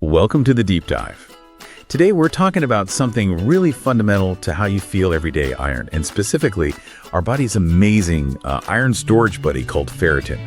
Welcome to the Deep Dive. Today we're talking about something really fundamental to how you feel every day, iron, and specifically our body's amazing iron storage buddy called ferritin.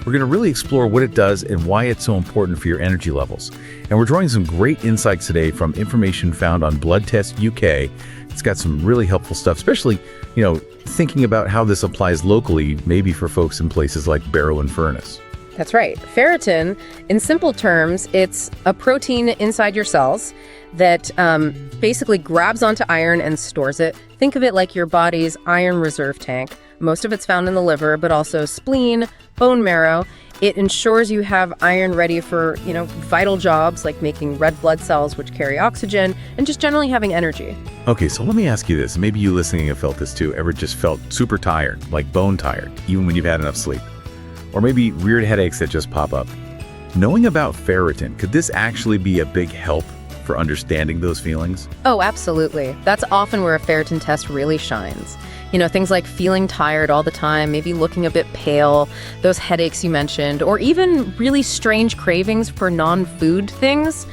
We're going to really explore what it does and why it's so important for your energy levels. And we're drawing some great insights today from information found on Blood Test UK. It's got some really helpful stuff, especially, thinking about how this applies locally, maybe for folks in places like Barrow and Furness. That's right. Ferritin, in simple terms, it's a protein inside your cells that basically grabs onto iron and stores it. Think of it like your body's iron reserve tank. Most of it's found in the liver, but also spleen, bone marrow. It ensures you have iron ready for, vital jobs like making red blood cells, which carry oxygen, and just generally having energy. Okay, so let me ask you this. Maybe you listening have felt this too. Ever just felt super tired, like bone tired, even when you've had enough sleep? Or maybe weird headaches that just pop up. Knowing about ferritin, could this actually be a big help for understanding those feelings? Oh, absolutely. That's often where a ferritin test really shines. Things like feeling tired all the time, maybe looking a bit pale, those headaches you mentioned, or even really strange cravings for non-food things.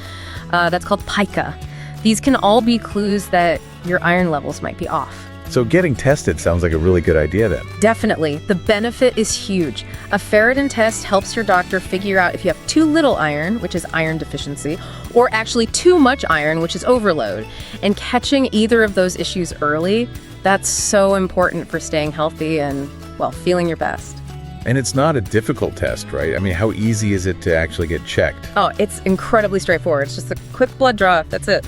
That's called pica. These can all be clues that your iron levels might be off. So getting tested sounds like a really good idea then. Definitely. The benefit is huge. A ferritin test helps your doctor figure out if you have too little iron, which is iron deficiency, or actually too much iron, which is overload. And catching either of those issues early, that's so important for staying healthy and, feeling your best. And it's not a difficult test, right? I mean, how easy is it to actually get checked? Oh, it's incredibly straightforward. It's just a quick blood draw. That's it.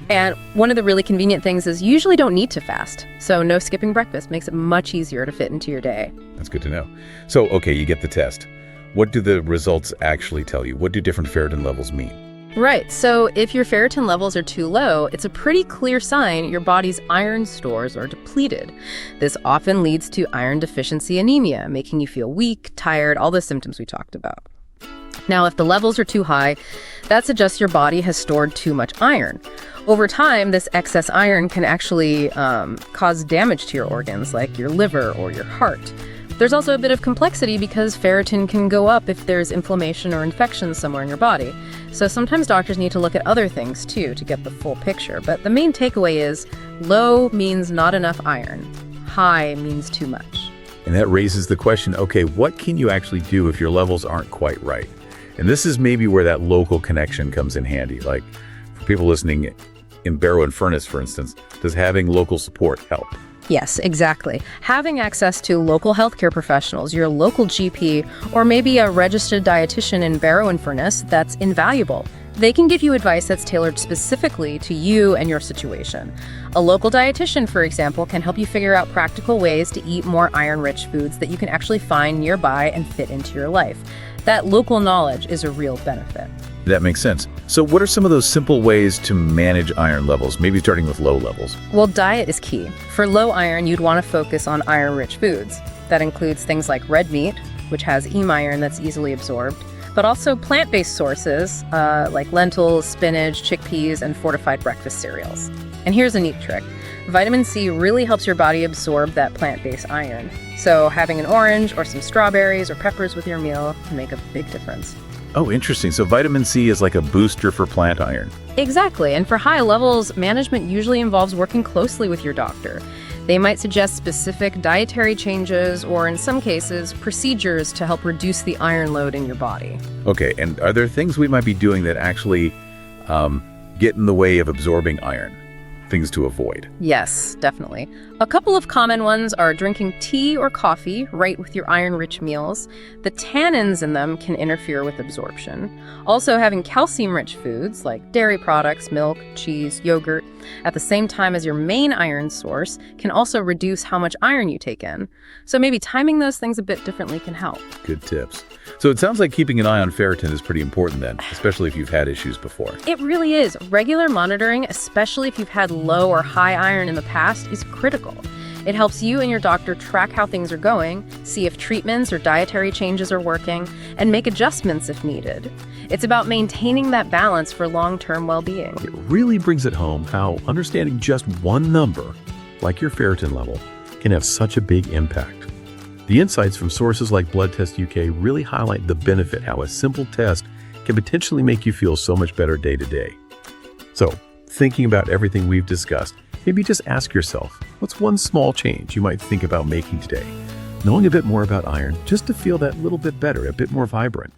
And one of the really convenient things is you usually don't need to fast. So no skipping breakfast makes it much easier to fit into your day. That's good to know. So, okay, you get the test. What do the results actually tell you? What do different ferritin levels mean? Right. So if your ferritin levels are too low, it's a pretty clear sign your body's iron stores are depleted. This often leads to iron deficiency anemia, making you feel weak, tired, all the symptoms we talked about. Now, if the levels are too high, that suggests your body has stored too much iron. Over time, this excess iron can actually cause damage to your organs, like your liver or your heart. There's also a bit of complexity because ferritin can go up if there's inflammation or infection somewhere in your body. So sometimes doctors need to look at other things too to get the full picture. But the main takeaway is low means not enough iron. High means too much. And that raises the question, okay, what can you actually do if your levels aren't quite right? And this is maybe where that local connection comes in handy. Like for people listening in Barrow and Furness, for instance, does having local support help? Yes, exactly. Having access to local healthcare professionals, your local GP, or maybe a registered dietitian in Barrow and Furness, that's invaluable. They can give you advice that's tailored specifically to you and your situation. A local dietitian, for example, can help you figure out practical ways to eat more iron-rich foods that you can actually find nearby and fit into your life. That local knowledge is a real benefit. That makes sense. So what are some of those simple ways to manage iron levels, maybe starting with low levels? Well, diet is key. For low iron, you'd want to focus on iron-rich foods. That includes things like red meat, which has heme iron that's easily absorbed, but also plant-based sources like lentils, spinach, chickpeas, and fortified breakfast cereals. And here's a neat trick. Vitamin C really helps your body absorb that plant-based iron. So having an orange or some strawberries or peppers with your meal can make a big difference. Oh, interesting. So vitamin C is like a booster for plant iron. Exactly. And for high levels, management usually involves working closely with your doctor. They might suggest specific dietary changes or, in some cases, procedures to help reduce the iron load in your body. Okay, and are there things we might be doing that actually get in the way of absorbing iron? Things to avoid? Yes, definitely. A couple of common ones are drinking tea or coffee right with your iron-rich meals. The tannins in them can interfere with absorption. Also, having calcium-rich foods like dairy products, milk, cheese, yogurt, at the same time as your main iron source can also reduce how much iron you take in. So maybe timing those things a bit differently can help. Good tips. So it sounds like keeping an eye on ferritin is pretty important then, especially if you've had issues before. It really is. Regular monitoring, especially if you've had low or high iron in the past, is critical. It helps you and your doctor track how things are going, see if treatments or dietary changes are working, and make adjustments if needed. It's about maintaining that balance for long-term well-being. It really brings it home how understanding just one number, like your ferritin level, can have such a big impact. The insights from sources like Blood Test UK really highlight the benefit how a simple test can potentially make you feel so much better day to day. So, thinking about everything we've discussed, maybe just ask yourself, what's one small change you might think about making today? Knowing a bit more about iron just to feel that little bit better, a bit more vibrant.